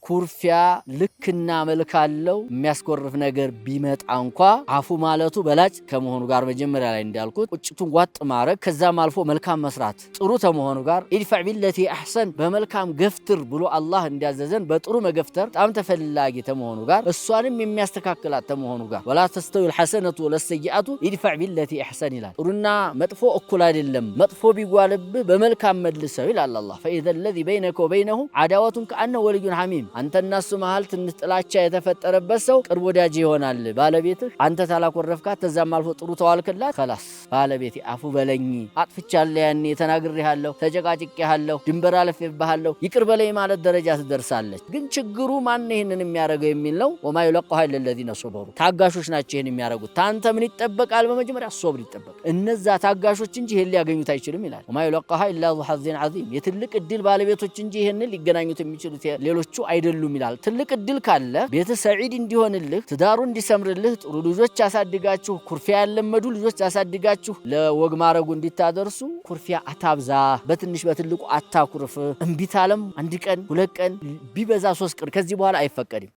ኩርፊያ ልክና መልክ አለው የሚያስኮርፍ ነገር ቢመጣ እንኳ አፉ ማለቱ በላጭ ከመሆኑ ጋር መጀመሪያ ላይ እንዳልኩት ቁጭቱን ጓጥ ማረግ ከዛም አልፎ መልካም መስራት ጥሩ ተመሆኑ ጋር ኢድፈዕ ቢለቲ አህሰን በመልካም ገፍትር ብሎ አላህ እንዲያዘዘን በጥሩ መገፍተር በጣም ተፈላጊ ተመሆኑ ጋር እሷንም የሚያስተካክላት ተመሆኑ ጋር ወላ ተስተዊ الحسنة ولا السيئة ኢድፈዕ ቢለቲ አህሰን ይላል ጥሩና መጥፎ እኩል አይደለም መጥፎ ቢጓልብህ በመልካም መልሰው ይላል አላህ فإذا الذي بينك وبينه عداوة كأنه ولي حميم አንተና እሱ መሃል ትንሽ ጥላቻ የተፈጠረበት ሰው ቅርብ ወዳጅ ይሆናል ባለቤትህ አንተ ታላቆረፍካት ተዛም አልፎ ጥሩ ተዋልክላት خلاص ባለቤቴ አፉ በለኝ አጥፍቻለሁ ያኔ ተናግሬሃለሁ ተጨቃጭቄሃለሁ ድንበር አለፈብሃለሁ ይቅር በለኝ ማለት ደረጃ ትደርሳለች ግን ችግሩ ማን ይሄንን የሚያረገው የሚል ነው وما يلقها الا الذين صبروا ታጋሾች ናቸው ይሄን የሚያረጉት ታንተ ምን ይጠበቃል በመጀመሪያ ሶብር ይጠበቅ እነዛ ታጋሾች እንጂ ይሄን ሊያገኙት አይችልም ይላል وما يلقها الا ذو حظ عظيم የትልቅ እድል ባለቤቶች እንጂ ይሄንን ሊገናኙት የሚችሉት ሌሎቹ አይደሉም ይላል ትልቅ እድል ካለ ቤተ ሰዒድ እንዲሆንልህ ትዳሩ እንዲሰምርልህ ጥሩ ልጆች ያሳድጋችሁ ኩርፊያ ያለመዱ ልጆች ያሳድጋችሁ ለወግ ማረጉ እንዲታደርሱ ኩርፊያ አታብዛ በትንሽ በትልቁ አታኩርፍ እንቢታለም አንድ ቀን ሁለት ቀን ቢበዛ 3 ቀን ከዚህ በኋላ አይፈቀድም